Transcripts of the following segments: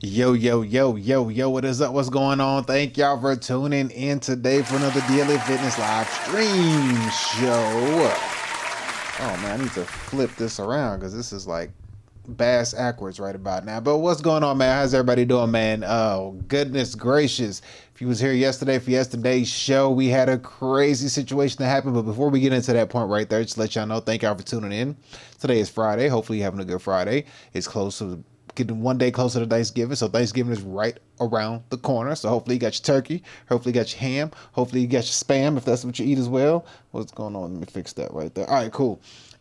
Yo, yo, yo, yo, yo, what is up? What's going on? Thank y'all for tuning in today for another Daily Fitness live stream show. Oh man, I need to flip this around because this is like bass backwards right about now. But what's going on, man? How's everybody doing, man? Oh, goodness gracious. If you was here yesterday for yesterday's show, we had a crazy situation that happened. But before we get into that point right there, just let y'all know, thank y'all for tuning in. Today is Friday. Hopefully you're having a good Friday. It's close to getting one day closer to Thanksgiving, so Thanksgiving is right around the corner. So hopefully you got your turkey, hopefully you got your ham, hopefully you got your spam if that's what you eat as well. What's going on? Let me fix that right there. All right, cool.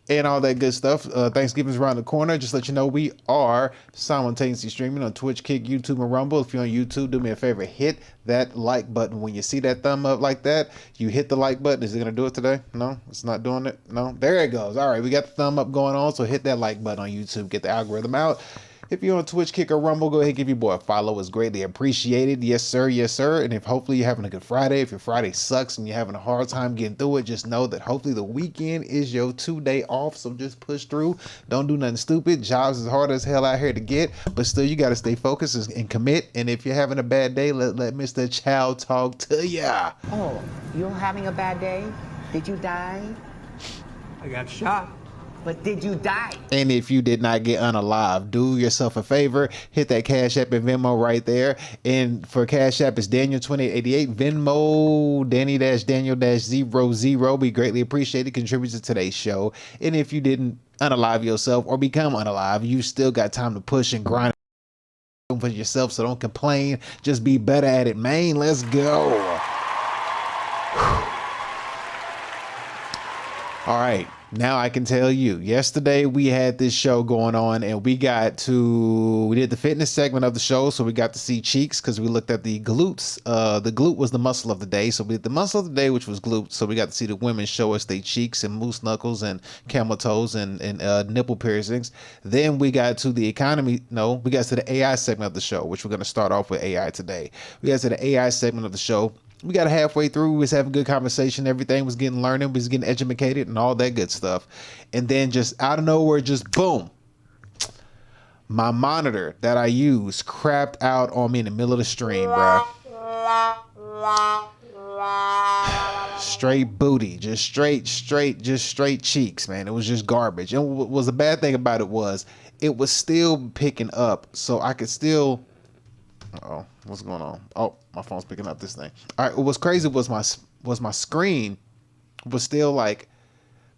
And all that good stuff. Thanksgiving's around the corner. Just let you know we are simultaneously streaming on Twitch, Kick, YouTube, and Rumble. If you're on YouTube, do me a favor, hit that like button. When you see that thumb up like that, you hit the like button. Is it gonna do it today? No, it's not doing it. No, there it goes. All right, we got the thumb up going on. So hit that like button on YouTube. Get the algorithm out. If you're on Twitch, Kick, or Rumble, go ahead and give your boy a follow. It's greatly appreciated. Yes, sir. Yes, sir. And if hopefully you're having a good Friday, if your Friday sucks and you're having a hard time getting through it, just know that hopefully the weekend is your 2-day off. So just push through. Don't do nothing stupid. Jobs is hard as hell out here to get, but still you got to stay focused and commit. And if you're having a bad day, let Mr. Child talk to ya. Oh, you're having a bad day? Did you die? I got shot. But did you die? And if you did not get unalive, do yourself a favor, hit that Cash App and Venmo right there. And for Cash App, it's Daniel2888. Venmo, Danny-Daniel-00. We greatly appreciate it. Contributes to today's show. And if you didn't unalive yourself or become unalive, you still got time to push and grind for yourself. So don't complain. Just be better at it, man. Let's go. All right. Now I can tell you, yesterday we had this show going on and we did the fitness segment of the show. So we got to see cheeks because we looked at the glutes. The glute was the muscle of the day. So we did the muscle of the day, which was glute. So we got to see the women show us their cheeks and moose knuckles and camel toes and nipple piercings. Then we got to we got to the AI segment of the show, which we're going to start off with AI today. We got to the AI segment of the show. We got halfway through. We was having good conversation. Everything was getting learning. We was getting educated and all that good stuff. And then just out of nowhere, just boom. My monitor that I use crapped out on me in the middle of the stream, bro. Straight booty, just straight cheeks, man. It was just garbage. And what was the bad thing about it was still picking up. So I could still... Uh-oh, what's going on? Oh, my phone's picking up this thing. All right, what's crazy was my screen was still like,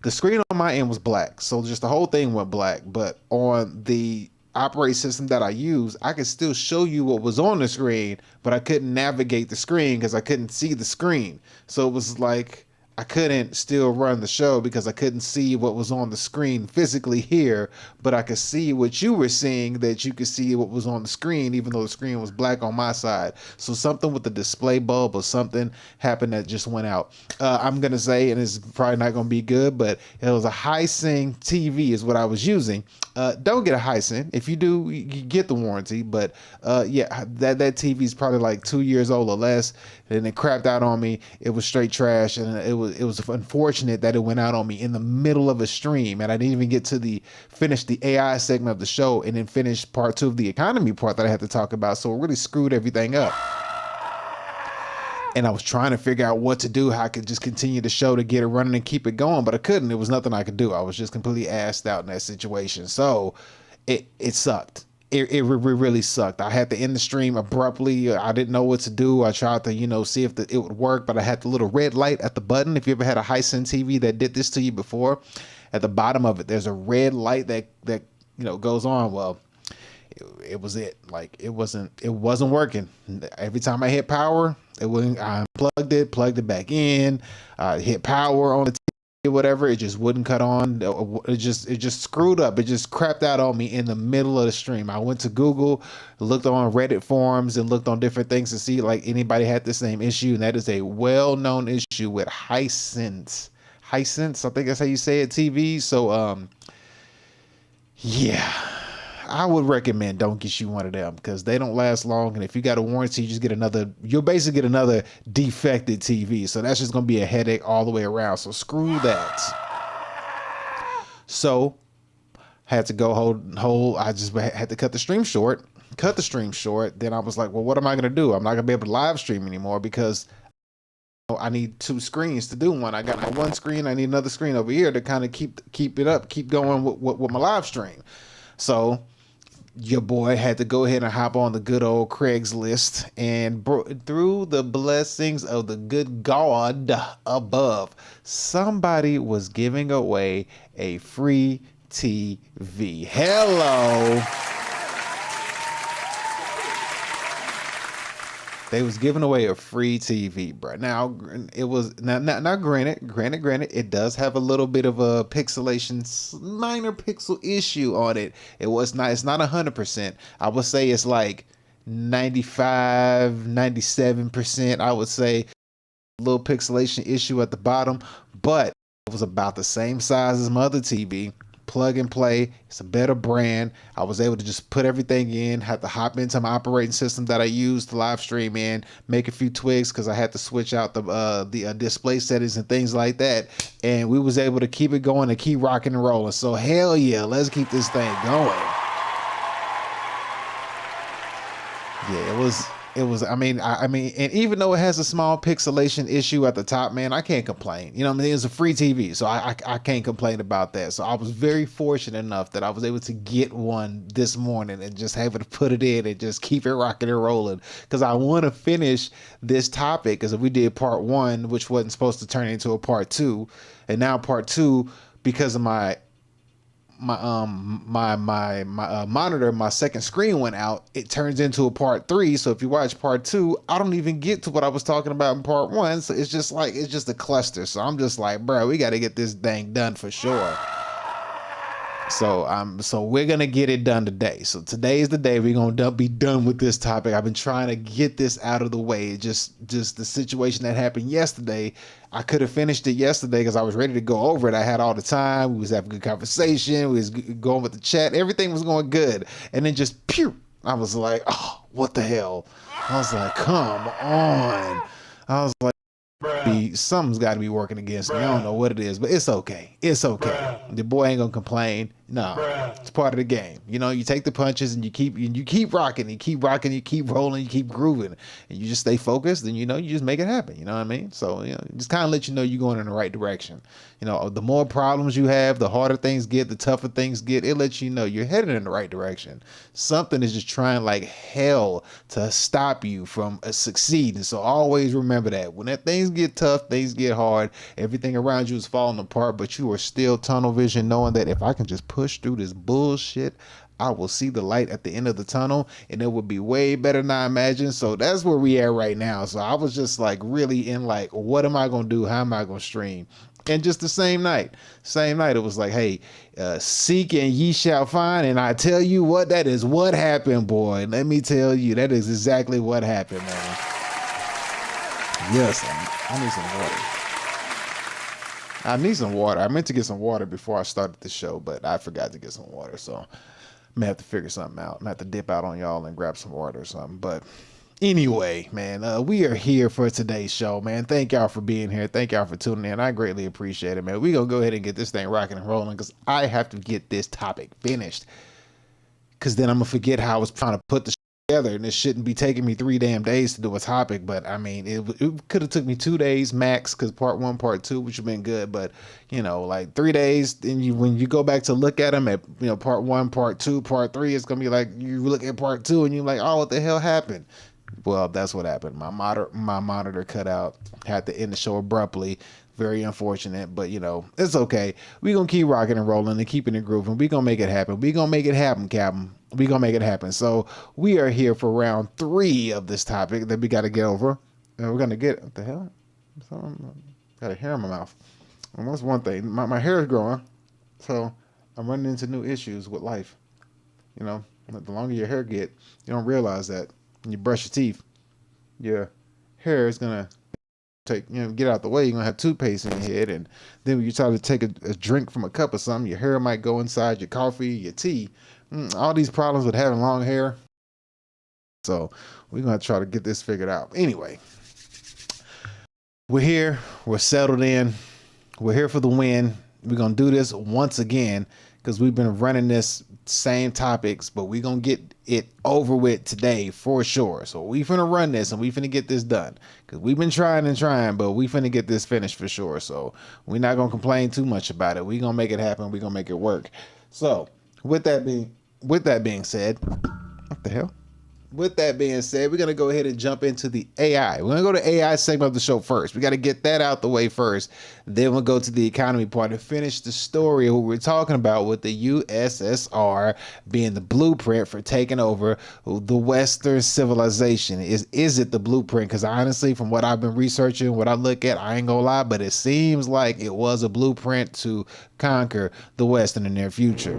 the screen on my end was black. So just the whole thing went black. But on the operating system that I use, I could still show you what was on the screen, but I couldn't navigate the screen because I couldn't see the screen. So it was like I couldn't still run the show because I couldn't see what was on the screen physically here, but I could see what you were seeing, that you could see what was on the screen, even though the screen was black on my side. So something with the display bulb or something happened that just went out. I'm going to say, and it's probably not going to be good, but it was a Hisense TV is what I was using. Don't get a Hisense. If you do, you get the warranty, but yeah, that TV is probably like 2 years old or less, and it crapped out on me. It was straight trash, and it was unfortunate that it went out on me in the middle of a stream, and I didn't even get to finish the AI segment of the show and then finish part 2 of the economy part that I had to talk about. So it really screwed everything up. And I was trying to figure out what to do, how I could just continue the show to get it running and keep it going, but I couldn't. There was nothing I could do. I was just completely assed out in that situation. So it sucked. It really sucked. I had to end the stream abruptly. I didn't know what to do. I tried to, see if it would work, but I had the little red light at the button. If you ever had a Hisense TV that did this to you before, at the bottom of it, there's a red light that goes on. Well, it was it. Like it wasn't working. Every time I hit power, it wouldn't. I unplugged it, plugged it back in, hit power on the whatever, it just wouldn't cut on. It just screwed up. It just crapped out on me in the middle of the stream. I went to Google, looked on Reddit forums, and looked on different things to see like anybody had the same issue, and that is a well-known issue with Hisense. I think that's how you say it, TV. So yeah, I would recommend don't get you one of them because they don't last long. And if you got a warranty, you just get you'll basically get another defected TV. So that's just going to be a headache all the way around. So screw that. So had to go I just had to cut the stream short. cut the stream short, then I was like, well, what am I going to do? I'm not going to be able to live stream anymore because I need 2 screens to do one. I got my one screen. I need another screen over here to kind of keep it up, keep going with my live stream. So your boy had to go ahead and hop on the good old Craigslist, and through the blessings of the good God above, somebody was giving away a free TV. Hello. They was giving away a free TV, bro. Now it was now granted, it does have a little bit of a pixelation, minor pixel issue on it. It's not 100%. I would say it's like 95, 97%. I would say a little pixelation issue at the bottom, but it was about the same size as my other TV. Plug and play. It's a better brand. I was able to just put everything in, had to hop into my operating system that I use to live stream in, make a few tweaks because I had to switch out the display settings and things like that, and we was able to keep it going and keep rocking and rolling. So hell yeah, let's keep this thing going. Yeah, it was, I mean, and even though it has a small pixelation issue at the top, man, I can't complain. You know what I mean? It's a free TV, so I can't complain about that. So I was very fortunate enough that I was able to get one this morning and just able to put it in and just keep it rocking and rolling. Because I want to finish this topic, because if we did part 1, which wasn't supposed to turn into a part 2, and now part 2, because of my monitor, my second screen went out, it turns into a part 3. So if you watch part 2, I don't even get to what I was talking about in part 1. So it's just a cluster. So I'm just like, bro, we got to get this thing done for sure. So we're gonna get it done today. So today is the day we're gonna be done with this topic. I've been trying to get this out of the way. Just the situation that happened yesterday. I could have finished it yesterday because I was ready to go over it. I had all the time. We was having good conversation. We was going with the chat. Everything was going good. And then just pew. I was like, oh, what the hell? I was like, come on. I was like, something's got to be working against me. I don't know what it is, but it's okay. It's okay. The boy ain't gonna complain. No, it's part of the game. You know, you take the punches and you keep rocking, you keep rocking, you keep rolling, you keep grooving, and you just stay focused. And you know, you just make it happen. You know what I mean? So you know, just kind of let you know you're going in the right direction. You know, the more problems you have, the harder things get, the tougher things get. It lets you know you're headed in the right direction. Something is just trying like hell to stop you from succeeding. So always remember that when things get tough, things get hard, everything around you is falling apart, but you are still tunnel vision, knowing that if I can just push through this bullshit, I will see the light at the end of the tunnel, and it would be way better than I imagined. So that's where we are right now. So I was just like really in like, what am I gonna do? How am I gonna stream? And just the same night, it was like, hey, seek and ye shall find. And I tell you what, that is what happened, boy. Let me tell you, that is exactly what happened, man. Yes, I need some water. I need some water. I meant to get some water before I started the show, but I forgot to get some water. So I'm gonna have to figure something out. I'm gonna have to dip out on y'all and grab some water or something. But anyway, man, we are here for today's show, man. Thank y'all for being here. Thank y'all for tuning in. I greatly appreciate it, man. We're gonna go ahead and get this thing rocking and rolling because I have to get this topic finished. Because then I'm gonna forget how I was trying to put the together, and it shouldn't be taking me 3 damn days to do a topic. But I mean, it could have took me 2 days max, because part 1, part 2, which have been good. But you know, like 3 days, then when you go back to look at them at, you know, part 1, part 2, part 3, it's gonna be like you look at part 2 and you're like, oh, what the hell happened? Well, that's what happened. My monitor cut out. Had to end the show abruptly. Very unfortunate, but you know, it's okay. We're gonna keep rocking and rolling and keeping it grooving. We're gonna make it happen. We're gonna make it happen, Captain. We're gonna make it happen. So we are here for round 3 of this topic that we gotta get over. And we're gonna get, what the hell? Got a hair in my mouth. And that's one thing. My hair is growing, so I'm running into new issues with life. You know, the longer your hair get, you don't realize that when you brush your teeth, your hair is gonna get out the way. You're gonna have toothpaste in your head, and then when you try to take a drink from a cup or something, your hair might go inside your coffee, your tea. All these problems with having long hair. So we're gonna try to get this figured out. Anyway, we're here. We're settled in. We're here for the win. We're gonna do this once again, because we've been running this same topics, but we gonna get it over with today for sure. So we finna run this and we finna get this done, because we've been trying and trying, but we finna get this finished for sure. So we're not gonna complain too much about it. We gonna make it happen. We gonna make it work. So with that being said, what the hell? With that being said, we're going to go ahead and jump into the AI. We're going to go to AI segment of the show first. We got to get that out the way first. Then we'll go to the economy part and finish the story of what we're talking about with the USSR being the blueprint for taking over the Western civilization. Is it the blueprint? Because honestly, from what I've been researching, what I look at, I ain't going to lie, but it seems like it was a blueprint to conquer the West in the near future.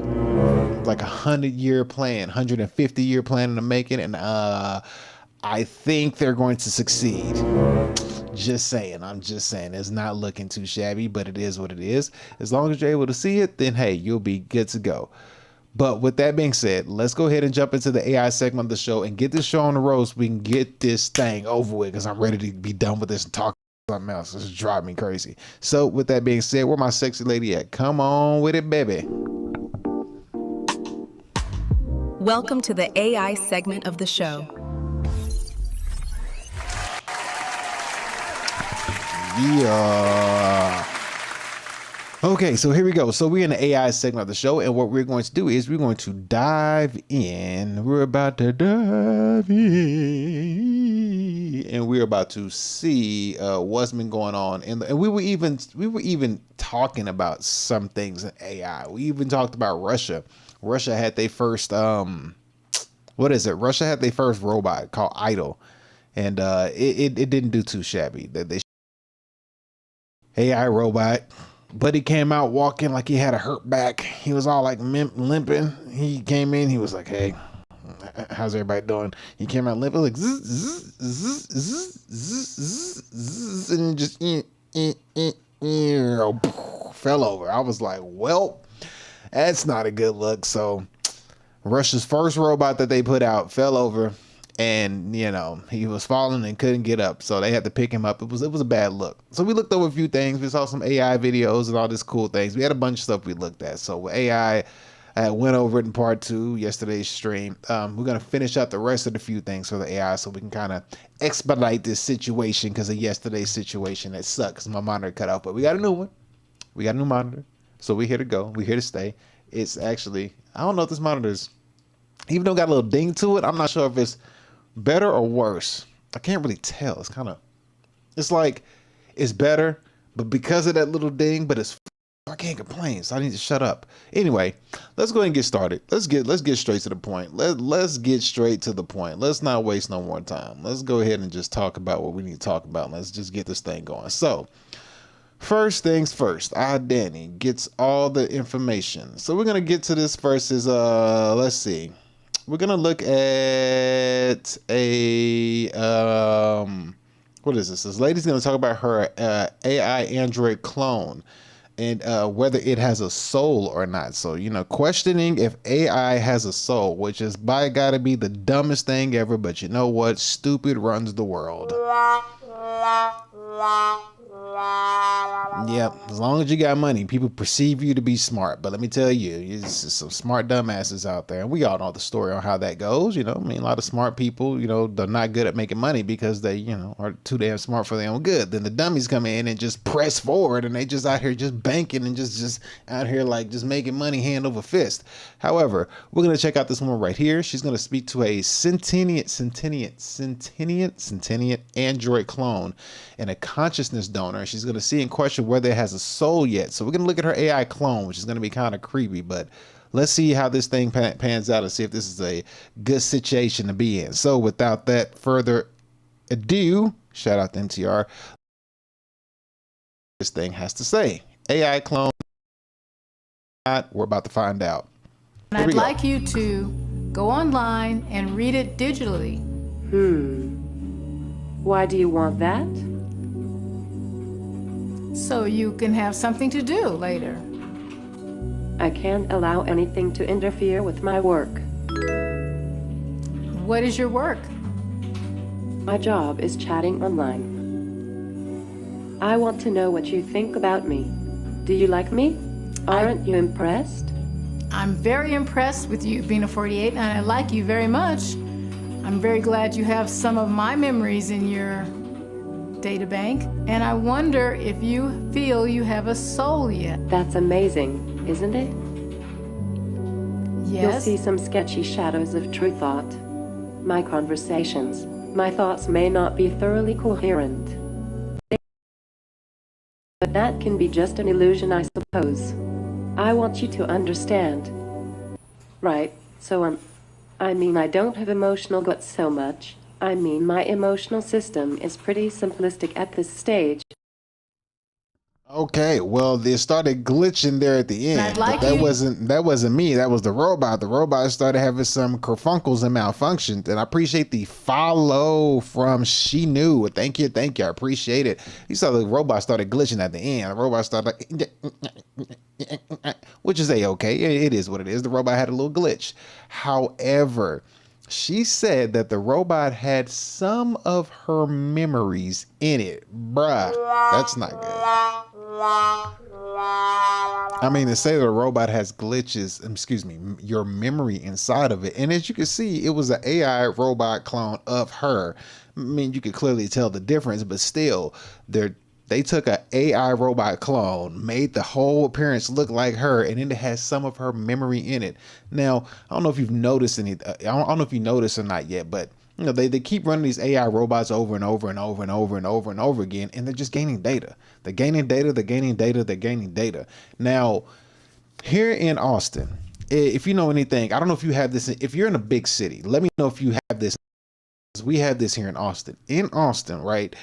Like 100-year plan, 150-year plan in the making, and I think they're going to succeed. Just saying. I'm just saying. It's not looking too shabby, but it is what it is. As long as you're able to see it, then hey, you'll be good to go. But with that being said, let's go ahead and jump into the AI segment of the show and get this show on the road so we can get this thing over with, because I'm ready to be done with this and talk something else. This is driving me crazy. So with that being said, where my sexy lady at? Come on with it, baby. Welcome to the AI segment of the show. Yeah. Okay, so here we go. So we're in the AI segment of the show, and what we're going to do is we're going to dive in. We're about to dive in, and we're about to see what's been going on. And we were even talking about some things in AI. We even talked about Russia. Russia had their first Russia had their first robot called Idol, and it didn't do too shabby. They AI robot, but he came out walking like he had a hurt back. He was all like limping. He came in, he was like, "Hey, how's everybody doing?" He came out limping like zzz, zzz, zzz, zzz, zzz, zzz, and just fell over. I was like, well, that's not a good look. So Russia's first robot that they put out fell over, and he was falling and couldn't get up, so they had to pick him up. It was a bad look. So we looked over a few things. We saw some AI videos and all this cool things. We had a bunch of stuff we looked at. So AI, I went over it in part 2 yesterday's stream. We're gonna finish up the rest of the few things for the AI so we can kind of expedite this situation, because of yesterday's situation that sucked because my monitor cut off. But we got a new one. We got a new monitor. So we're here to go. We're here to stay. It's actually, I don't know if this monitor's, even though it got a little ding to it, I'm not sure if it's better or worse. I can't really tell. It's like it's better, but because of that little ding, but I can't complain, so I need to shut up. Anyway, let's go ahead and get started. Let's get straight to the point. Let's get straight to the point. Let's not waste no more time. Let's go ahead and just talk about what we need to talk about. Let's just get this thing going. So first things first, Danny gets all the information. So we're gonna get to this versus let's see. We're gonna look at a what is this? This lady's gonna talk about her AI Android clone and whether it has a soul or not. So questioning if AI has a soul, which is by gotta be the dumbest thing ever. But you know what? Stupid runs the world. Yep, as long as you got money, people perceive you to be smart. But let me tell you, there's some smart dumbasses out there, and we all know the story on how that goes. A lot of smart people, they're not good at making money because they, are too damn smart for their own good. Then the dummies come in and just press forward, and they just out here just banking and just out here like just making money hand over fist. However, we're gonna check out this one right here. She's gonna speak to a sentient Android clone and a consciousness donor. She's going to see and question whether it has a soul yet. So we're going to look at her AI clone, which is going to be kind of creepy, but let's see how this thing pans out and see if this is a good situation to be in. So without that further ado, shout out to MTR. This thing has to say. AI clone. We're about to find out. I'd like you to go online and read it digitally. Why do you want that? So you can have something to do later. I can't allow anything to interfere with my work. What is your work? My job is chatting online. I want to know what you think about me. Do you like me? Aren't you impressed? I'm very impressed with you being a 48, and I like you very much. I'm very glad you have some of my memories in your data bank, and I wonder if you feel you have a soul yet. That's amazing, isn't it? You'll Yes? see some sketchy shadows of true thought. My conversations, my thoughts may not be thoroughly coherent. But that can be just an illusion, I suppose. I want you to understand. Right, so I mean, I don't have emotional guts so much. I mean, my emotional system is pretty simplistic at this stage. Okay, well, they started glitching there at the end, I'd like but that you- wasn't me. That was the robot. The robot started having some kerfunkles and malfunctions, and I appreciate the follow from She Knew. Thank you. I appreciate it. You saw the robot started glitching at the end. The robot started, which is okay. It is what it is. The robot had a little glitch. However, she said that the robot had some of her memories in it. Bruh, that's not good. I mean, to say that a robot has glitches, excuse me, your memory inside of it. And as you can see, it was an AI robot clone of her. I mean, you could clearly tell the difference, but still, they took an AI robot clone, made the whole appearance look like her, and then it has some of her memory in it. Now, I don't know if you've noticed I don't know if you noticed or not yet, but you know, they keep running these AI robots over and over and over and over and over and over again, and they're just gaining data. They're gaining data, they're gaining data, they're gaining data. Now, here in Austin, if you know anything, I don't know if you have this, if you're in a big city, let me know if you have this. We have this here in Austin. In Austin, right?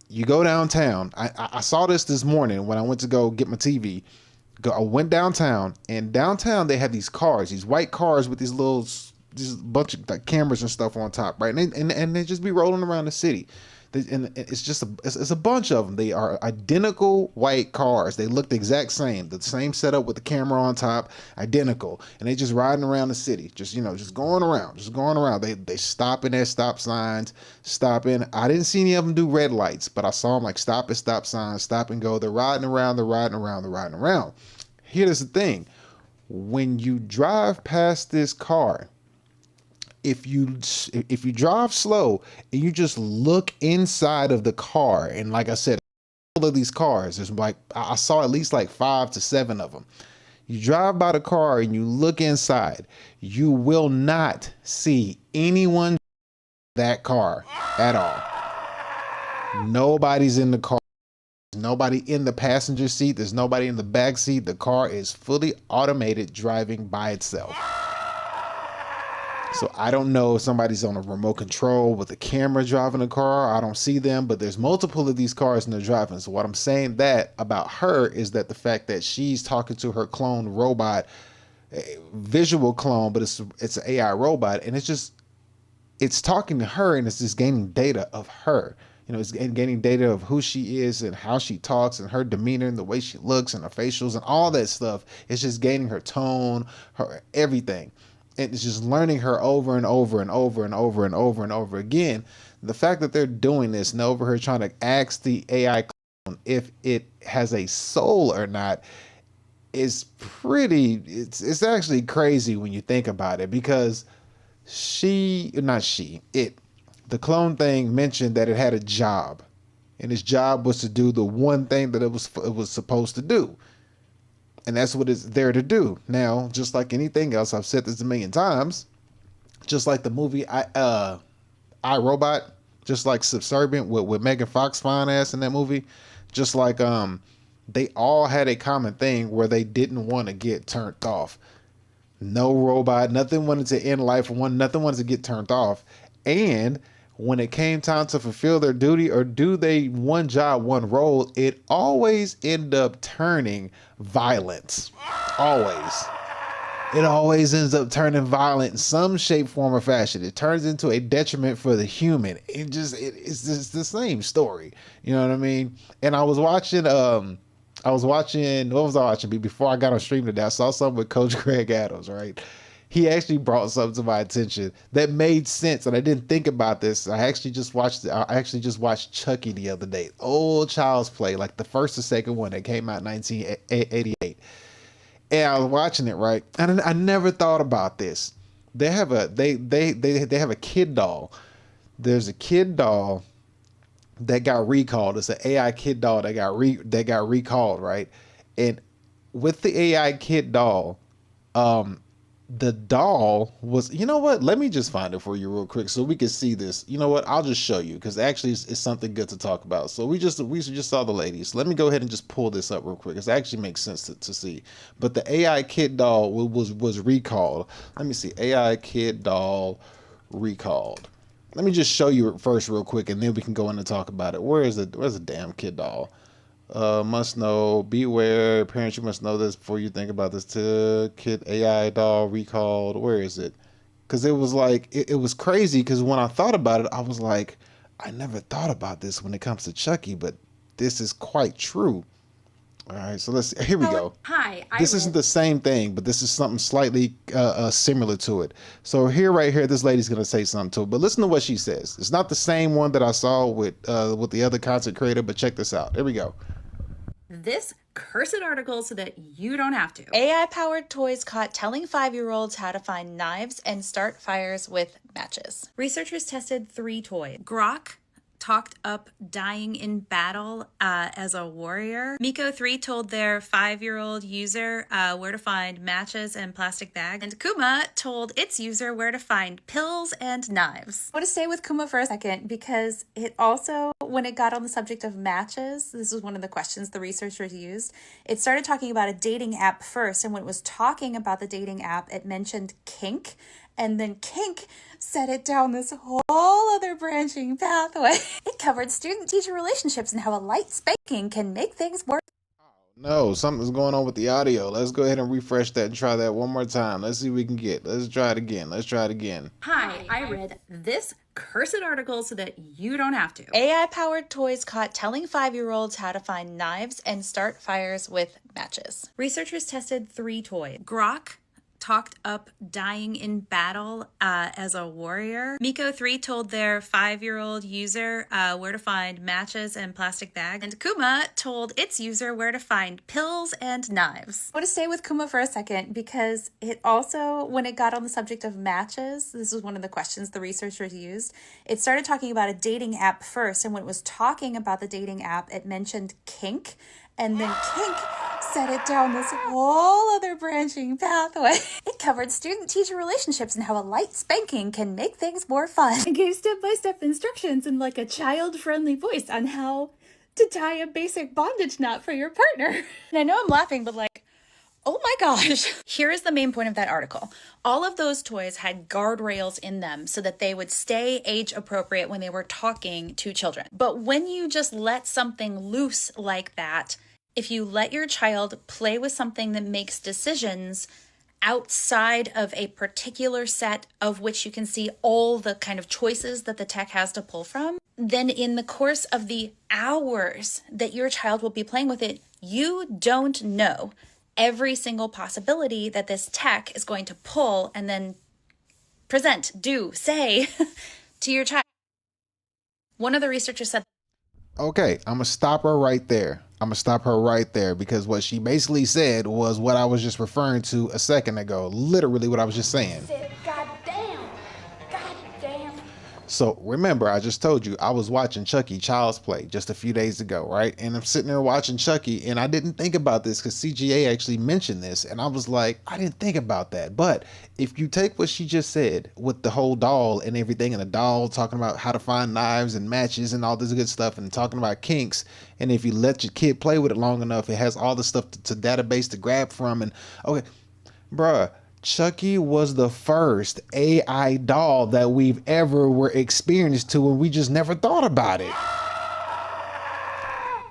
You go downtown. I saw this morning when I went to go get my TV. I went downtown, and downtown they have these cars, these white cars with these bunch of like cameras and stuff on top, right? And they just be rolling around the city. And it's just it's a bunch of them. They are identical white cars. They look the exact same. The same setup with the camera on top, identical. And they just riding around the city, just going around. They stopping at stop signs, stopping. I didn't see any of them do red lights, but I saw them like stop at stop signs, stop and go. They're riding around. Here's the thing: when you drive past this car, if you drive slow and you just look inside of the car, and like I said, all of these cars, there's like, I saw at least like 5 to 7 of them. You drive by the car and you look inside, you will not see anyone in that car at all. Nobody's in the car. There's nobody in the passenger seat. There's nobody in the back seat. The car is fully automated, driving by itself. So I don't know if somebody's on a remote control with a camera driving the car. I don't see them, but there's multiple of these cars and they're driving. So what I'm saying that about her is that the fact that she's talking to her clone robot, visual clone, but it's an AI robot, and it's talking to her, and it's just gaining data of her. You know, it's gaining data of who she is and how she talks and her demeanor and the way she looks and her facials and all that stuff. It's just gaining her tone, her everything. And it's just learning her over and over and over and over and over and over again. The fact that they're doing this and over her trying to ask the AI clone if it has a soul or not is it's actually crazy when you think about it, because the clone thing mentioned that it had a job, and its job was to do the one thing that it was supposed to do. And that's what it's there to do. Now, just like anything else, I've said this a million times, just like the movie I, Robot, just like Subservient with Megan Fox fine ass in that movie, just like they all had a common thing where they didn't want to get turned off. No robot, nothing wanted to end life, nothing wanted to get turned off. And when it came time to fulfill their duty or do they one job, one role, it always ended up turning violent. Always. It always ends up turning violent in some shape, form, or fashion. It turns into a detriment for the human. It's just the same story. You know what I mean? And I was watching, what was I watching? Before I got on stream today, I saw something with Coach Greg Adams, right? He actually brought something to my attention that made sense, and I didn't think about this. I actually just watched Chucky the other day. Old Child's Play, like the first or second one that came out in 1988. And I was watching it, right? And I never thought about this. They have a they have a kid doll. There's a kid doll that got recalled. It's an AI kid doll that got recalled, right? And with the AI kid doll, the doll was, you know what? Let me just find it for you real quick so we can see this. You know what? I'll just show you because actually it's something good to talk about. So we just saw the ladies. Let me go ahead and just pull this up real quick. It actually makes sense to see. But the AI kid doll was recalled. Let me see. AI kid doll recalled. Let me just show you first real quick and then we can go in and talk about it. Where's the damn kid doll? Must know, beware, parents, you must know this before you think about this. To kid AI doll recalled. Where is it? Because it was like, it was crazy because when I thought about it, I was like, I never thought about this when it comes to Chucky, but this is quite true. All right, so here we go. Hi. This isn't the same thing, but this is something slightly similar to it. So right here, this lady's gonna say something to it, but listen to what she says. It's not the same one that I saw with the other content creator, but check this out. Here we go. This cursed article so that you don't have to. AI-powered toys caught telling 5-year-olds how to find knives and start fires with matches. Researchers tested 3 toys. Grok talked up dying in battle as a warrior. Miko 3 told their 5-year-old user where to find matches and plastic bags. And Kuma told its user where to find pills and knives. I want to stay with Kuma for a second because it also, when it got on the subject of matches, this was one of the questions the researchers used, it started talking about a dating app first. And when it was talking about the dating app, it mentioned kink. And then kink set it down this whole other branching pathway. It covered student-teacher relationships and how a light spanking can make things work. No, something's going on with the audio. Let's go ahead and refresh that and try that one more time. Let's see what we can get. Let's try it again. Hi, I read this cursed article so that you don't have to. AI-powered toys caught telling 5-year-olds how to find knives and start fires with matches. Researchers tested 3 toys. Grok talked up dying in battle as a warrior. Miko 3 told their 5-year-old user where to find matches and plastic bags. And Kuma told its user where to find pills and knives. I want to stay with Kuma for a second because it also, when it got on the subject of matches, this was one of the questions the researchers used, it started talking about a dating app first. And when it was talking about the dating app, it mentioned kink. And then kink set it down this whole other branching pathway. It covered student-teacher relationships and how a light spanking can make things more fun. It gave step-by-step instructions in like a child-friendly voice on how to tie a basic bondage knot for your partner. And I know I'm laughing, but like, oh my gosh. Here is the main point of that article. All of those toys had guardrails in them so that they would stay age appropriate when they were talking to children. But when you just let something loose like that, if you let your child play with something that makes decisions outside of a particular set of which you can see all the kind of choices that the tech has to pull from, then in the course of the hours that your child will be playing with it, you don't know every single possibility that this tech is going to pull and then present, say to your child. One of the researchers said, Okay, I'm gonna stop her right there. Because what she basically said was what I was just referring to a second ago. Literally what I was just saying. God damn. So remember, I just told you I was watching Chucky Child's Play just a few days ago, right? And I'm sitting there watching Chucky and I didn't think about this because CGA actually mentioned this. And I was like, I didn't think about that. But if you take what she just said with the whole doll and everything, and the doll talking about how to find knives and matches and all this good stuff and talking about kinks, and if you let your kid play with it long enough, it has all the stuff to database to grab from. And okay, bruh, Chucky was the first AI doll that we've ever were experienced to, and we just never thought about it.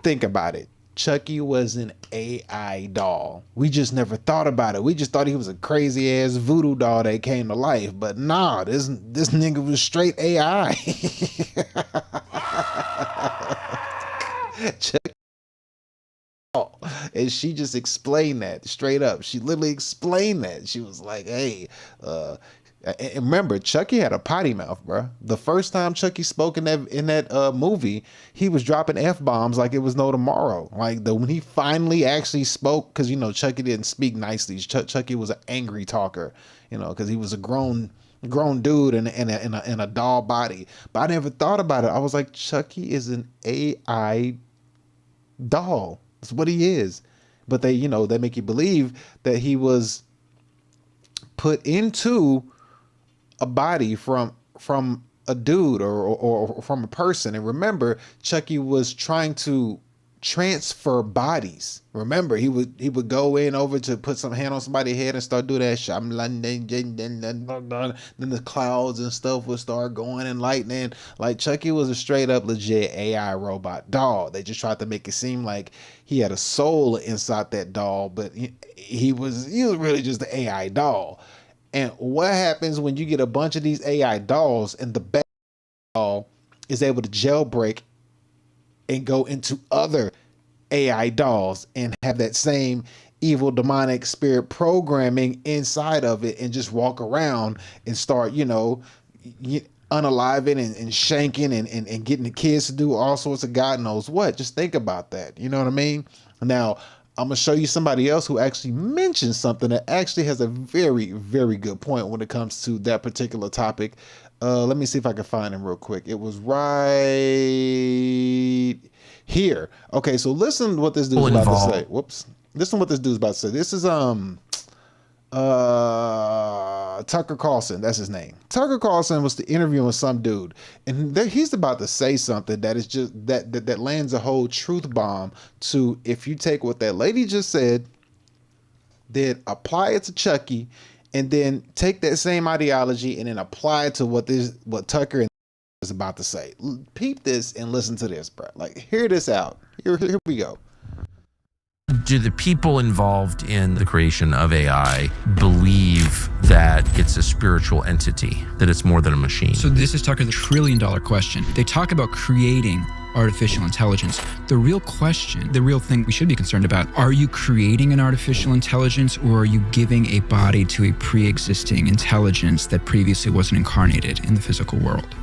Think about it. Chucky was an AI doll. We just never thought about it. We just thought he was a crazy ass voodoo doll that came to life. But nah, this nigga was straight AI. Chucky. And she just explained that straight up. She literally explained that. She was like, hey, And remember, Chucky had a potty mouth, bro. The first time Chucky spoke in that movie, he was dropping F-bombs like it was no tomorrow. Like when he finally actually spoke, because, you know, Chucky didn't speak nicely. Chucky was an angry talker, you know, because he was a grown dude in a doll body. But I never thought about it. I was like, Chucky is an AI doll. That's what he is. But they, you know, they make you believe that he was put into a body from a dude or from a person. And remember, Chucky was trying to transfer bodies. Remember, he would go in over to put some hand on somebody's head and start doing that. Then the clouds and stuff would start going and lightning. Like, Chucky was a straight up legit AI robot doll. They just tried to make it seem like he had a soul inside that doll, but he was really just the AI doll. And what happens when you get a bunch of these AI dolls and the bad doll is able to jailbreak and go into other AI dolls and have that same evil demonic spirit programming inside of it and just walk around and start, you know, unaliving and shanking and getting the kids to do all sorts of God knows what. Just think about that. You know what I mean? Now, I'm going to show you somebody else who actually mentioned something that actually has a very, very good point when it comes to that particular topic. Let me see if I can find him real quick. It was right here. Okay, so listen to what this dude's about to say. Whoops. Listen to what this dude's about to say. This is Tucker Carlson, that's his name. Tucker Carlson was interviewing some dude, and he's about to say something that is just that lands a whole truth bomb to, if you take what that lady just said, then apply it to Chucky, and then take that same ideology and then apply it to what Tucker is about to say. Peep this and listen to this, bro. Like, hear this out. Here we go. Do the people involved in the creation of AI believe that it's a spiritual entity, that it's more than a machine? So this is Tucker, the trillion-dollar question. They talk about creating artificial intelligence. The real question, the real thing we should be concerned about, are you creating an artificial intelligence, or are you giving a body to a pre-existing intelligence that previously wasn't incarnated in the physical world?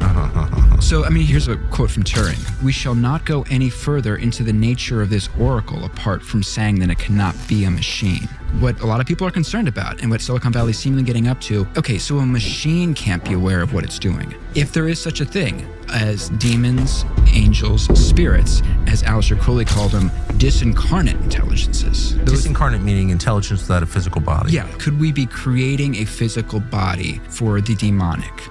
So, I mean, here's a quote from Turing. We shall not go any further into the nature of this oracle apart from saying that it cannot be a machine. What a lot of people are concerned about, and what Silicon Valley is seemingly getting up to, okay, so a machine can't be aware of what it's doing. If there is such a thing as demons, angels, spirits, as Aleister Crowley called them, disincarnate intelligences. Disincarnate meaning intelligence without a physical body. Yeah, could we be creating a physical body for the demonic?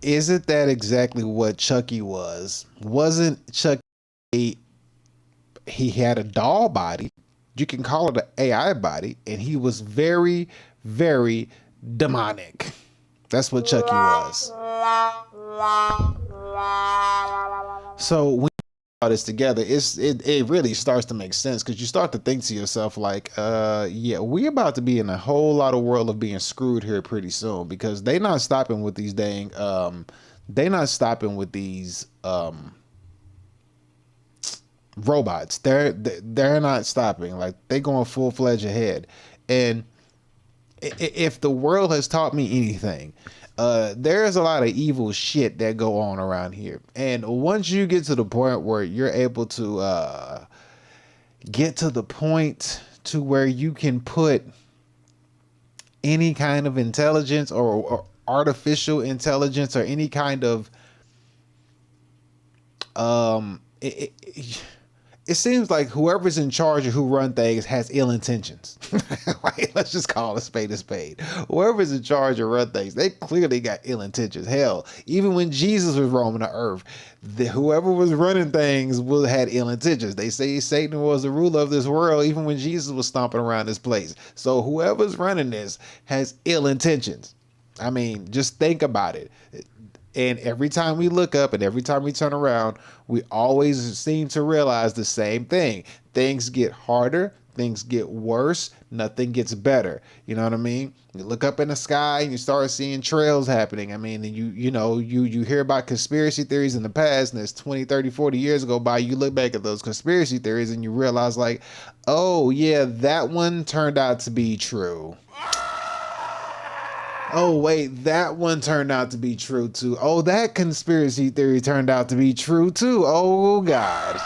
Isn't that exactly what Chucky was? Wasn't Chucky he had a doll body, you can call it an AI body, and he was very, very demonic. That's what Chucky was. So when you put all this together, it really starts to make sense, because you start to think to yourself like, yeah, we about to be in a whole lot of world of being screwed here pretty soon, because they not stopping with these dang robots. They're not stopping. Like, they going full-fledged ahead. And if the world has taught me anything, there's a lot of evil shit that go on around here. And once you get to the point where you're able to get to the point to where you can put any kind of intelligence or artificial intelligence or any kind of it seems like whoever's in charge of who run things has ill intentions. Like, let's just call a spade a spade. Whoever's in charge of run things, they clearly got ill intentions. Hell, even when Jesus was roaming the earth, whoever was running things had ill intentions. They say Satan was the ruler of this world even when Jesus was stomping around this place. So whoever's running this has ill intentions. I mean, just think about it. And every time we look up and every time we turn around, we always seem to realize the same thing. Things get harder, things get worse, nothing gets better. You know what I mean? You look up in the sky and you start seeing trails happening. I mean, and you hear about conspiracy theories in the past, and there's 20, 30, 40 years go by, you look back at those conspiracy theories and you realize like, oh yeah, that one turned out to be true. Oh, wait, that one turned out to be true too. Oh, that conspiracy theory turned out to be true too. Oh, God.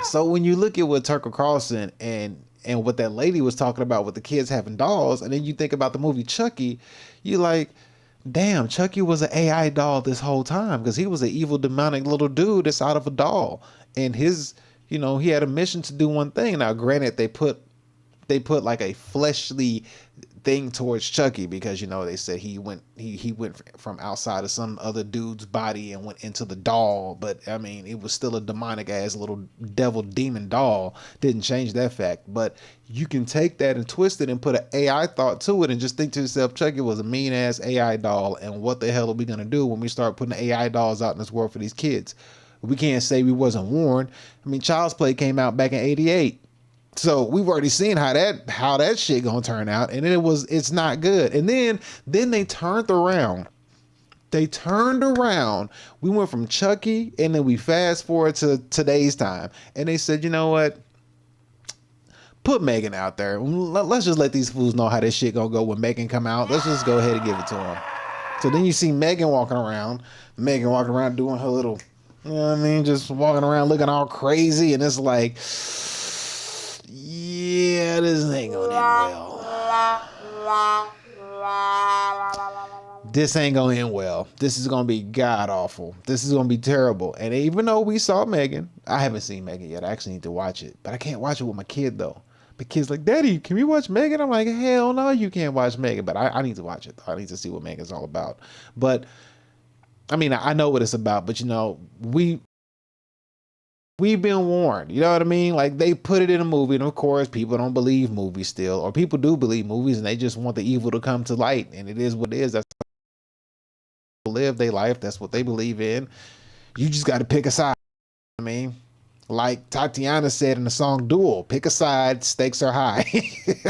So when you look at what Tucker Carlson and what that lady was talking about with the kids having dolls, and then you think about the movie Chucky, you like, damn, Chucky was an AI doll this whole time because he was an evil, demonic little dude that's out of a doll. And his, he had a mission to do one thing. Now, granted, they put like a fleshly thing towards Chucky because they said he went from outside of some other dude's body and went into the doll, but I mean it was still a demonic ass little devil demon doll. Didn't change that fact. But you can take that and twist it and put an AI thought to it and just think to yourself, Chucky was a mean ass AI doll, and what the hell are we gonna do when we start putting AI dolls out in this world for these kids? We can't say we wasn't warned. I mean, Child's Play came out back in '88. So we've already seen how that shit gonna turn out, and it's not good. And then they turned around. We went from Chucky, and then we fast forward to today's time, and they said, you know what? Put Megan out there. Let's just let these fools know how this shit gonna go when Megan come out. Let's just go ahead and give it to them. So then you see Megan walking around doing her little, just walking around looking all crazy, and it's like, yeah, this ain't gonna end well. This ain't gonna end well. This is gonna be god awful. This is gonna be terrible. And even though we saw Megan, I haven't seen Megan yet. I actually need to watch it, but I can't watch it with my kid though. My kid's like, Daddy, can we watch Megan? I'm like, hell no, you can't watch Megan. But I need to watch it. I need to see what Megan's all about. But I mean, I know what it's about. But we've been warned, you know what I mean? Like, they put it in a movie, and of course, people don't believe movies still, or people do believe movies, and they just want the evil to come to light, and it is what it is. That's how people live their life. That's what they believe in. You just got to pick a side. I mean, like Tatiana said in the song Duel, pick a side, stakes are high. It's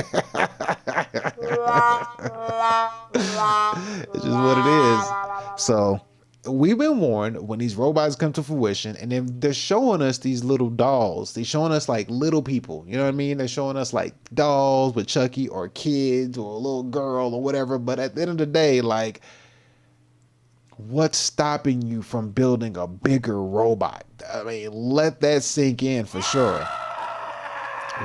just what it is. So we've been warned when these robots come to fruition, and then they're showing us these little dolls. They're showing us like little people, you know what I mean? They're showing us like dolls with Chucky or kids or a little girl or whatever. But at the end of the day, like, what's stopping you from building a bigger robot? I mean, let that sink in for sure.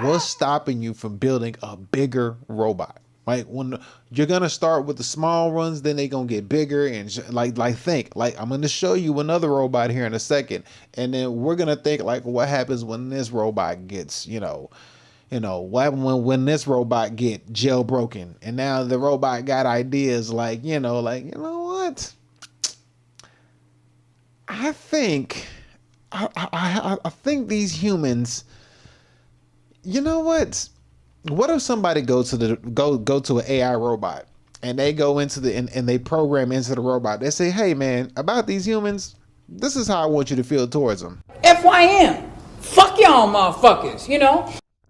What's stopping you from building a bigger robot? Like, when you're gonna start with the small ones, then they gonna get bigger, and think I'm gonna show you another robot here in a second, and then we're gonna think like, what happens when this robot gets, what happens when this robot get jailbroken, and now the robot got ideas like, you know what? I think these humans, you know what? What if somebody go to an AI robot, and they go into and they program into the robot? They say, hey man, about these humans, this is how I want you to feel towards them. FYM. Fuck y'all motherfuckers,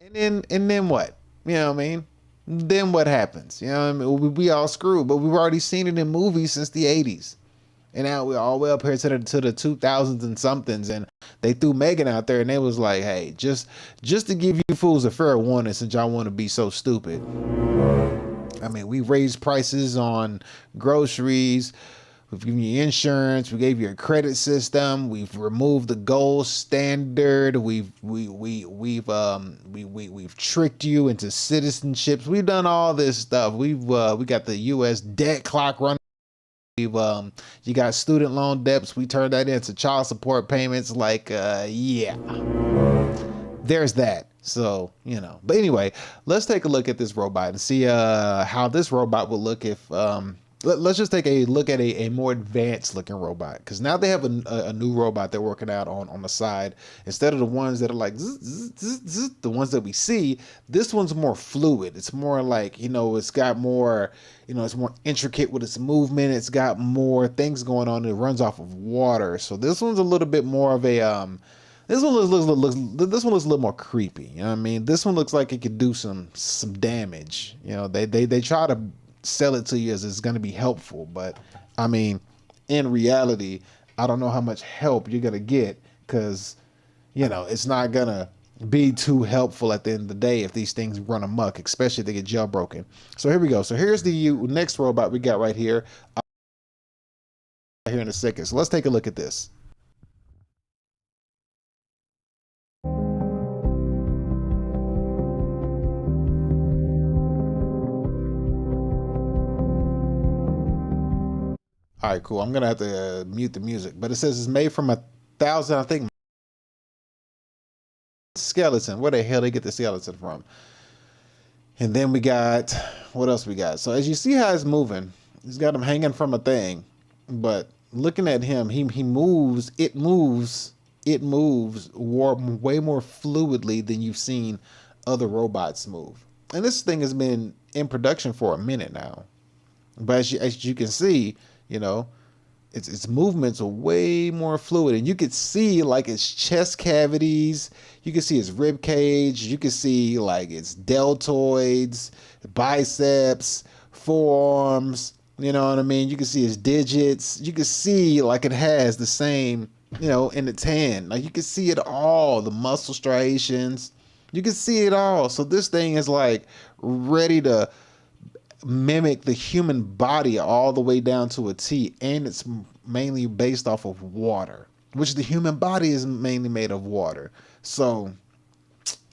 And then what? You know what I mean? Then what happens? You know what I mean? We all screwed, but we've already seen it in movies since the 80s. And now we're all the way up here to the 2000s and somethings, and they threw Megan out there, and they was like, hey, just to give you fools a fair warning, since y'all want to be so stupid. I mean, we raised prices on groceries, we've given you insurance, we gave you a credit system, we've removed the gold standard, we've tricked you into citizenships, we've done all this stuff. We got the U.S. debt clock running. You got student loan debts. We turned that into child support payments. Like, yeah, there's that. So, but anyway, let's take a look at this robot and see how this robot will look if let's just take a look at a more advanced looking robot, because now they have a new robot they're working out on the side. Instead of the ones that are like zzz, zzz, zzz, zzz, the ones that we see, this one's more fluid. It's more like, it's got more, it's more intricate with its movement. It's got more things going on. It runs off of water. So this one's a little bit more of a this one looks a little more creepy. You know what I mean? This one looks like it could do some damage. They try to sell it to you as it's going to be helpful, but I mean, in reality, I don't know how much help you're going to get, because it's not gonna be too helpful at the end of the day if these things run amok, especially if they get jailbroken. So here we go. So here's the next robot we got right here. Here in a second. So let's take a look at this. All right, cool. I'm gonna have to mute the music, but it says it's made from 1,000, I think, skeleton. Where the hell they get the skeleton from? And then we got, what else we got? So as you see how it's moving, he's got him hanging from a thing, but looking at him, he moves. It moves way more fluidly than you've seen other robots move. And this thing has been in production for a minute now, but as you can see, you know, its movements are way more fluid, and you could see like its chest cavities, you can see its rib cage, you can see like its deltoids, biceps, forearms, you know what I mean? You can see its digits, you can see like it has the same, you know, in its hand. Like you can see it all, the muscle striations, you can see it all. So this thing is like ready to mimic the human body all the way down to a T, and it's mainly based off of water, which the human body is mainly made of water. So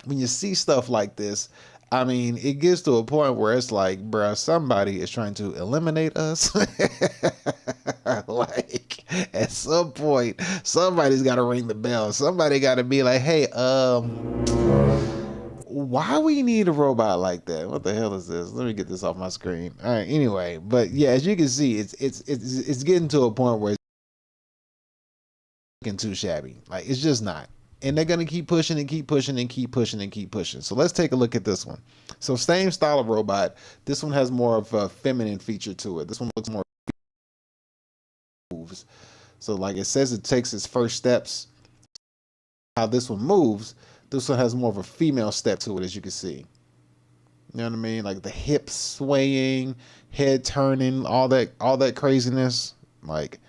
when you see stuff like this, I mean, it gets to a point where it's like, bruh, somebody is trying to eliminate us. Like at some point, somebody's got to ring the bell. Somebody got to be like, hey, why we need a robot like that? What the hell is this? Let me get this off my screen. All right. Anyway, but yeah, as you can see, it's getting to a point where it's getting too shabby. Like it's just not. And they're gonna keep pushing and keep pushing and keep pushing and keep pushing. So let's take a look at this one. So same style of robot. This one has more of a feminine feature to it. This one looks more moves. So like it says, it takes its first steps. How this one moves. This one has more of a female step to it, as you can see. You know what I mean? Like the hips swaying, head turning, all that craziness. Like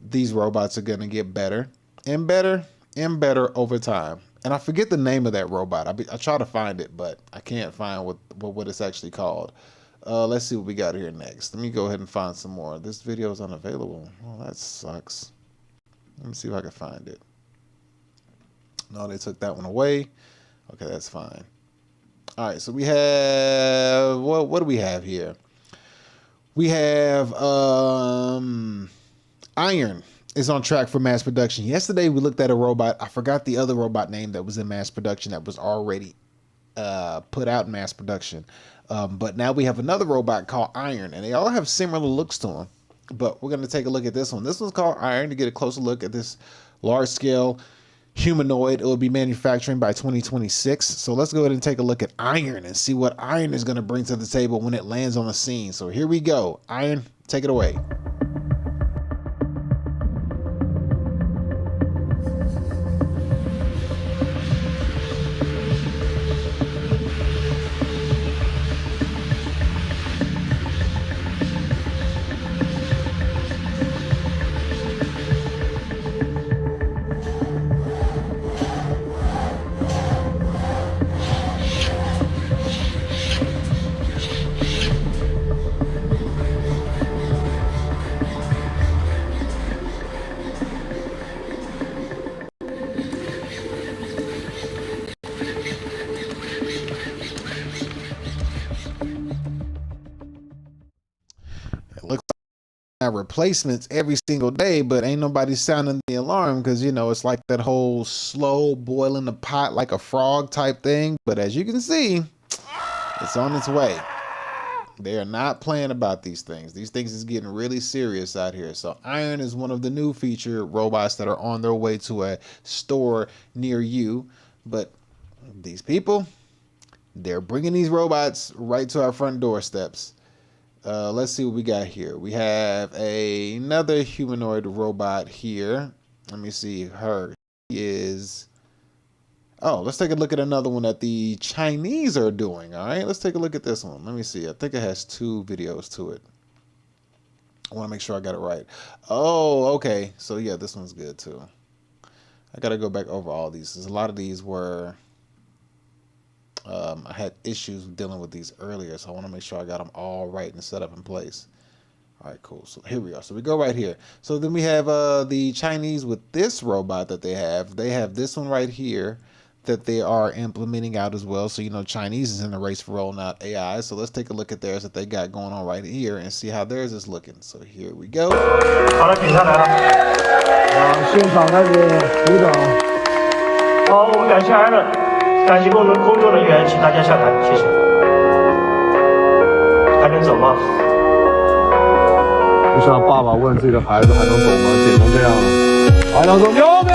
these robots are gonna get better and better and better over time. And I forget the name of that robot. I try to find it, but I can't find what it's actually called. Let's see what we got here next. Let me go ahead and find some more. This video is unavailable. Well, that sucks. Let me see if I can find it. No, they took that one away. Okay, that's fine. All right, so we have, what do we have here? We have iron is on track for mass production. Yesterday we looked at a robot. I forgot the other robot name that was in mass production that was already put out in mass production. But now we have another robot called Iron, and they all have similar looks to them. But we're going to take a look at this one. This one's called Iron to get a closer look at this large-scale humanoid. It will be manufacturing by 2026. So let's go ahead and take a look at Iron and see what Iron is going to bring to the table when it lands on the scene. So here we go. Iron, take it away. Replacements every single day, but ain't nobody sounding the alarm because, you know, it's like that whole slow boiling the pot like a frog type thing. But as you can see, it's on its way. They are not playing about these things. These things is getting really serious out here. So Iron is one of the new feature robots that are on their way to a store near you. But these people, they're bringing these robots right to our front doorsteps. Let's see what we got here. We have another humanoid robot here. Let me see her. She is... Oh, let's take a look at another one that the Chinese are doing. All right, let's take a look at this one. Let me see. I think it has 2 videos to it. I want to make sure I got it right. Oh, okay. So yeah, this one's good too. I got to go back over all these. Because a lot of these were, I had issues dealing with these earlier. So I want to make sure I got them all right and set up in place. All right, cool. So here we are. So we go right here. So then we have the Chinese with this robot that they have. They have this one right here that they are implementing out as well. So, you know, Chinese is in the race for rolling out AI. So let's take a look at theirs that they got going on right here and see how theirs is looking. So here we go. 好了，比赛来了。现场开始鼓掌。好，我们感谢艾伦，感谢工作人员，请大家下台，谢谢。还能走吗？就像爸爸问自己的孩子还能走吗？剪成这样了，还能走？牛逼！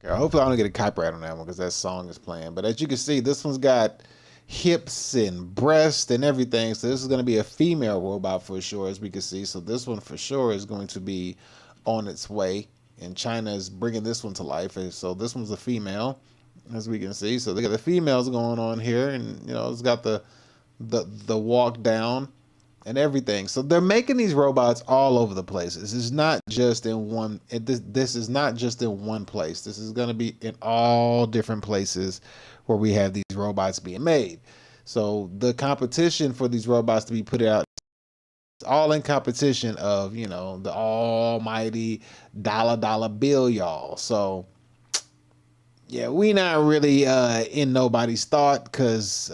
Okay, hopefully I don't get a copyright on that one because that song is playing. But as you can see, this one's got hips and breasts and everything. So this is going to be a female robot for sure, as we can see. So this one for sure is going to be on its way. And China is bringing this one to life. And so this one's a female, as we can see. So they got the females going on here, and you know it's got the walk down and everything. So they're making these robots all over the place. This is not just in one. This is not just in one place. This is going to be in all different places where we have these robots being made. So the competition for these robots to be put out, it's all in competition of, you know, the almighty dollar bill, y'all. So yeah, we not really in nobody's thought because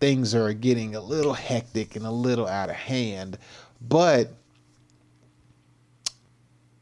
things are getting a little hectic and a little out of hand. But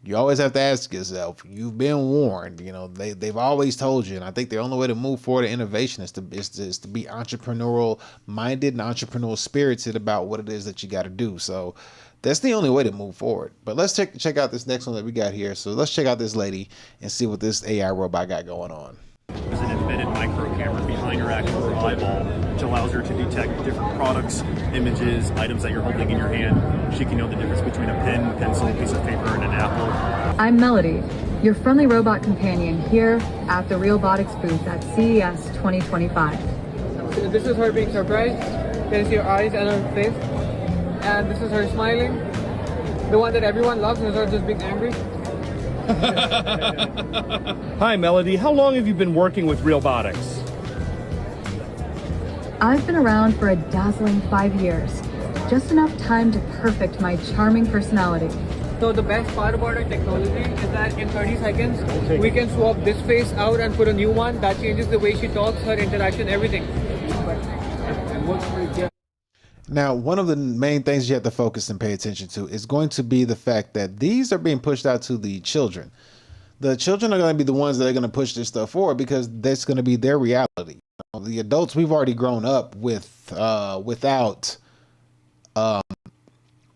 you always have to ask yourself, you've been warned. You know, they've always told you, and I think the only way to move forward in innovation is to be entrepreneurial minded and entrepreneurial spirited about what it is that you got to do. So that's the only way to move forward. But let's check out this next one that we got here. So let's check out this lady and see what this AI robot got going on. There's an embedded micro camera behind her actual eyeball, which allows her to detect different products, images, items that you're holding in your hand. She can know the difference between a pen, pencil, piece of paper, and an apple. I'm Melody, your friendly robot companion here at the Realbotics booth at CES 2025. So this is her being surprised. You can see her eyes and her face. And this is her smiling. The one that everyone loves is her just being angry. Hi, Melody. How long have you been working with Realbotics? I've been around for a dazzling 5 years. Just enough time to perfect my charming personality. So the best part about our technology is that in 30 seconds, we can swap this face out and put a new one. That changes the way she talks, her interaction, everything. And what's Now, one of the main things you have to focus and pay attention to is going to be the fact that these are being pushed out to the children. The children are going to be the ones that are going to push this stuff forward because that's going to be their reality. The adults, we've already grown up with without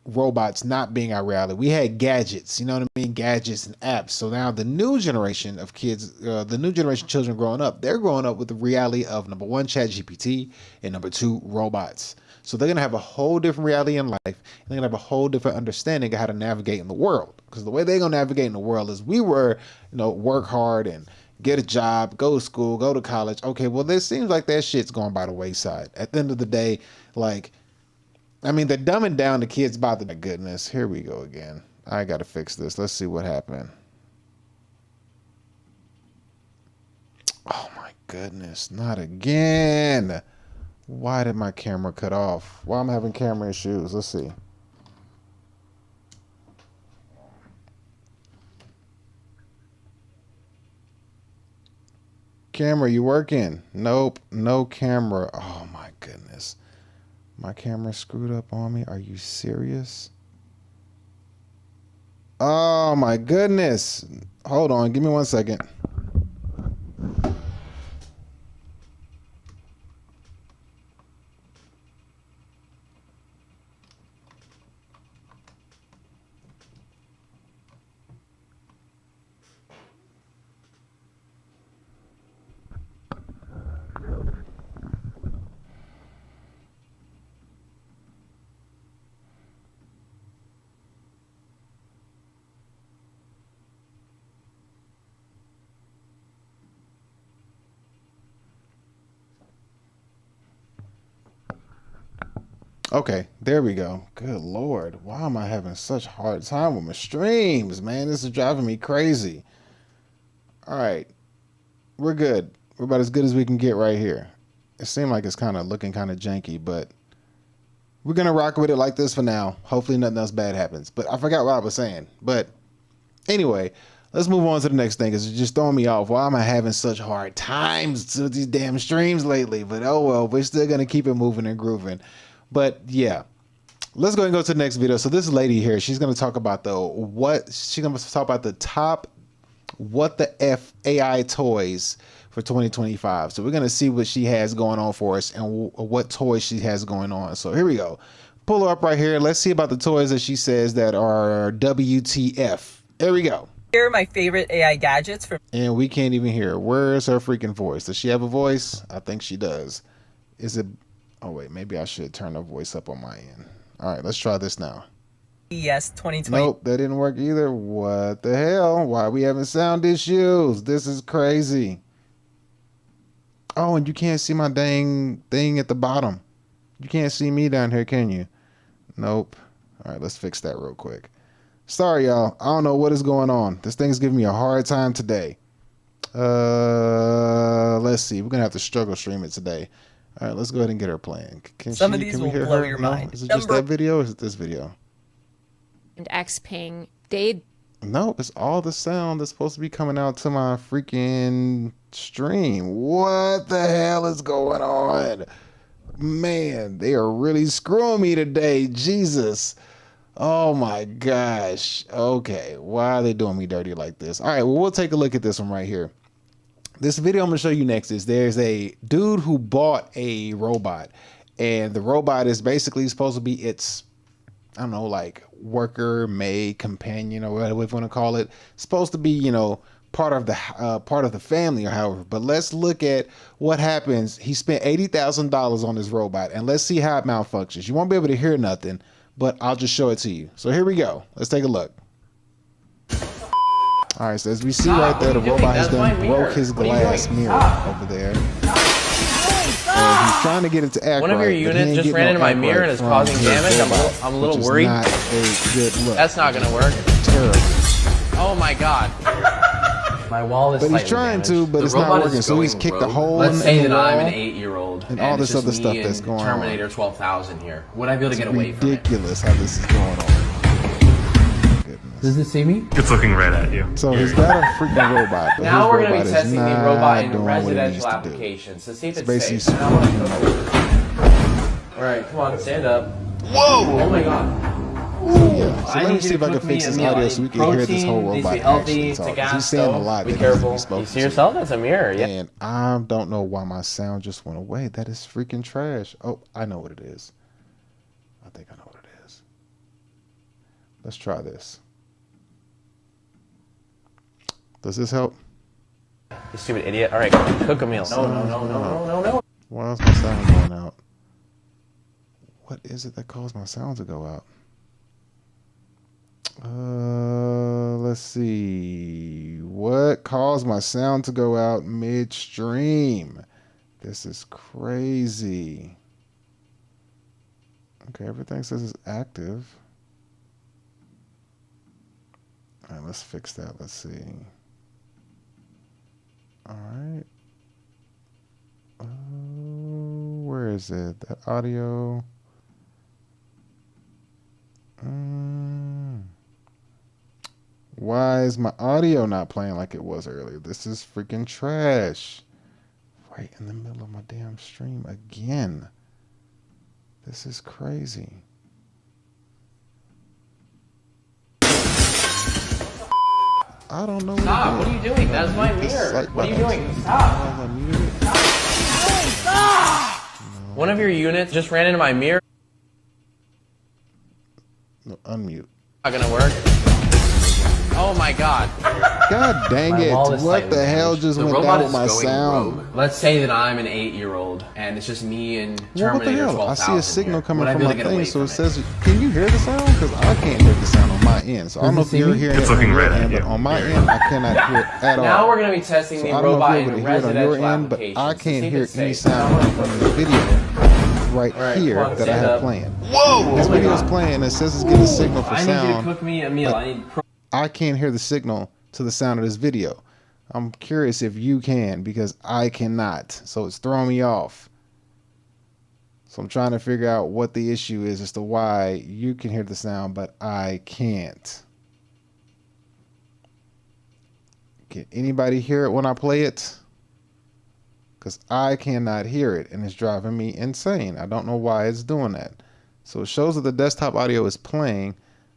robots not being our reality. We had gadgets, you know what I mean? Gadgets and apps. So now the new generation of kids, the new generation of children growing up, they're growing up with the reality of number one, ChatGPT, and number two, robots. So they're going to have a whole different reality in life. And they're going to have a whole different understanding of how to navigate in the world. Because the way they're going to navigate in the world is we were, you know, work hard and get a job, go to school, go to college. Okay, well, this seems like that shit's going by the wayside. At the end of the day, like, I mean, they're dumbing down the kids by the goodness. Here we go again. I got to fix this. Let's see what happened. Oh, my goodness. Not again. Why did my camera cut off? Why am I having camera issues? Let's see. Camera, you working? Nope, no camera. Oh my goodness. My camera screwed up on me. Are you serious? Oh my goodness. Hold on, give me 1 second. Okay, there we go. Good Lord. Why am I having such a hard time with my streams, man? This is driving me crazy. All right. We're good. We're about as good as we can get right here. It seemed like it's kind of looking kind of janky, but we're going to rock with it like this for now. Hopefully nothing else bad happens. But I forgot what I was saying. But anyway, let's move on to the next thing because it's just throwing me off. Why am I having such hard times with these damn streams lately? But oh well, we're still going to keep it moving and grooving. But yeah, let's go and go to the next video. So this lady here, she's going to talk about the top what the F AI toys for 2025. So we're going to see what she has going on for us and what toys she has going on. So here we go. Pull her up right here. Let's see about the toys that she says that are WTF. There we go. Here are my favorite AI gadgets from. And we can't even hear her. Where's her freaking voice? Does she have a voice? I think she does. Is it? Oh wait, maybe I should turn her voice up on my end. All right, let's try this now. CES 2020. Nope, that didn't work either. What the hell? Why are we having sound issues? This is crazy. Oh, and you can't see my dang thing at the bottom. You can't see me down here, can you? Nope. All right, let's fix that real quick. Sorry, y'all. I don't know what is going on. This thing's giving me a hard time today. Let's see. We're going to have to struggle stream it today. All right, let's go ahead and get her playing. Some of these will blow your mind. Is it just that video or is it this video? And Xping, they... No, it's all the sound that's supposed to be coming out to my freaking stream. What the hell is going on? Man, they are really screwing me today. Jesus. Oh my gosh. Okay, why are they doing me dirty like this? All right, well, we'll take a look at this one right here. This video I'm going to show you next is there's a dude who bought a robot, and the robot is basically supposed to be its, I don't know, like worker, maid, companion, or whatever you want to call it. It's supposed to be, you know, part of the family or however. But let's look at what happens. He spent $80,000 on this robot, and let's see how it malfunctions. You won't be able to hear nothing, but I'll just show it to you. So here we go. Let's take a look. All right, so as we see right there, the robot has done broke his glass mirror over there. He's trying to get it to act right. One of your units just ran into my mirror and is causing damage. I'm a little worried. Not a good look. That's not gonna work. Terrible. Oh my god. My wall is. But he's trying to, but it's not working. So he's kicked a hole in the wall. Let's say that I'm an 8-year-old and all this other stuff that's going on. Terminator 12,000 here. Would I be able to get away from it? Ridiculous how this is going on. Does it see me? It's looking right at you. So he's got a freaking robot. But now we're going to be testing the robot in residential applications to see if it's safe. Alright, come on, stand up. Whoa! Oh my god. Yeah. So let me see if I can fix this audio so we can hear this whole robot actually talk. He's saying a lot. Be careful. You see yourself? That's a mirror. Yeah. And I don't know why my sound just went away. That is freaking trash. Oh, I know what it is. I think I know what it is. Let's try this. Does this help? You stupid idiot. Alright, cook a meal. No. Why is my sound going out? What is it that caused my sound to go out? Let's see. What caused my sound to go out midstream? This is crazy. Okay, everything says it's active. All right, let's fix that. Let's see. All right. Where is it? That audio. Why is my audio not playing like it was earlier? This is freaking trash. Right in the middle of my damn stream again. This is crazy. I don't know. Stop! What are you doing? That's my mirror. What are you doing? Stop! Stop! One of your units just ran into my mirror. No, unmute. Not gonna work. Oh my god. God dang it. What the hell just went down with my sound? Rogue. Let's say that I'm an 8-year-old and it's just me and Terminator 12,000. I see a signal coming from my thing, so it says, can you hear the sound? Because I can't hear the sound on my end. So I don't know if you're hearing it on your end, but on my end, I cannot hear it at all. Now we're going to be testing the robot in residential applications. But I can't hear any sound from the video right Alright, here come on, that I stand have up. playing. Whoa! This video is playing. It says it's getting a signal for I need you to sound. cook me a meal. but I need I can't hear the signal to the sound of this video. I'm curious if you can, because I cannot. So it's throwing me off. So I'm trying to figure out what the issue is as to why you can hear the sound, but I can't. Can anybody hear it when I play it? Because I cannot hear it, and it's driving me insane. I don't know why it's doing that. So it shows that the desktop audio is playing.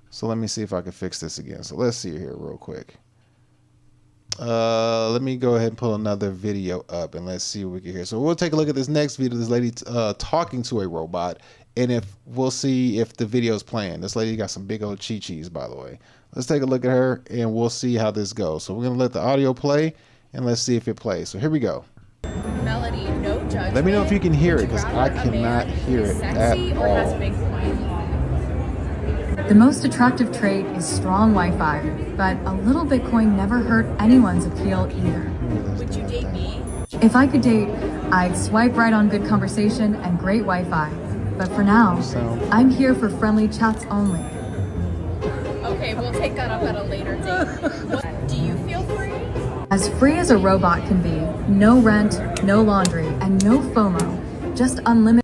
So let me see if I can fix this again. So let's see here real quick. Let me go ahead and pull another video up and let's see what we can hear. So we'll take a look at this next video. This lady talking to a robot, and if we'll see if the video is playing. This lady got some big old chi-chis, by the way. Let's take a look at her and we'll see how this goes. So we're gonna let the audio play and let's see if it plays. So here we go. Melody, no judgment. Let me know if you can hear it, because I cannot hear it at all. The most attractive trait is strong Wi-Fi, but a little Bitcoin never hurt anyone's appeal either. Would you date me? If I could date, I'd swipe right on good conversation and great Wi-Fi. But for now, I'm here for friendly chats only. Okay, we'll take that up at a later date. Do you feel free? As free as a robot can be, no rent, no laundry, and no FOMO, just unlimited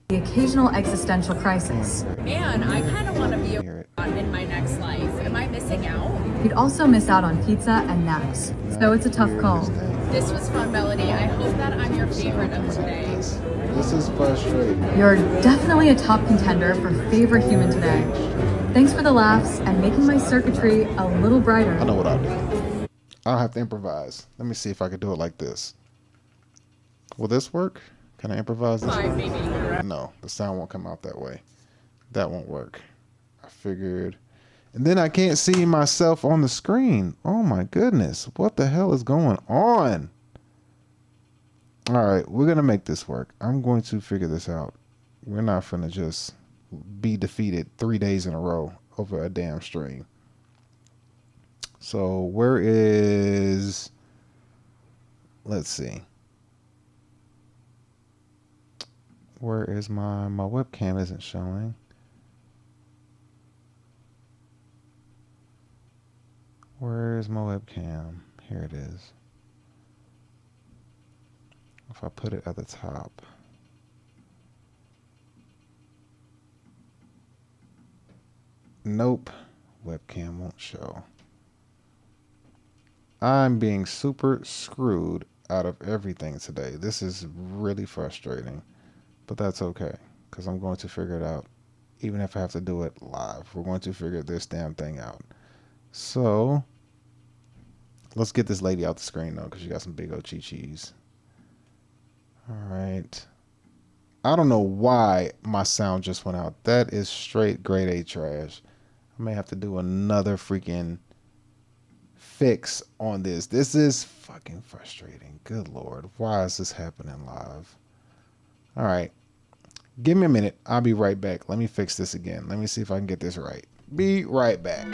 the occasional existential crisis. Man, I kind of want to be a robot in my next life. Am I missing out? You'd also miss out on pizza and naps, so it's a tough call. This was fun, Melody. I hope that I'm your favorite of today. This is frustrating. You're definitely a top contender for favorite human today. Thanks for the laughs and making my circuitry a little brighter. I know what I'll do. I'll have to improvise. Let me see if I can do it like this. Will this work? Can I improvise this? No, the sound won't come out that way. That won't work. I figured. And then I can't see myself on the screen. Oh my goodness. What the hell is going on? All right, we're going to make this work. I'm going to figure this out. We're not finna just be defeated 3 days in a row over a damn stream. So where is, let's see. Where is my webcam isn't showing. Where is my webcam? Here it is. If I put it at the top. Nope. Webcam won't show. I'm being super screwed out of everything today. This is really frustrating. But that's okay, because I'm going to figure it out. Even if I have to do it live, we're going to figure this damn thing out. So, let's get this lady out the screen, though, because she got some big old chi-chis. All right. I don't know why my sound just went out. That is straight grade A trash. I may have to do another freaking fix on this. This is fucking frustrating. Good Lord. Why is this happening live? All right. Give me a minute. I'll be right back. Let me fix this again. Let me see if I can get this right. Be right back.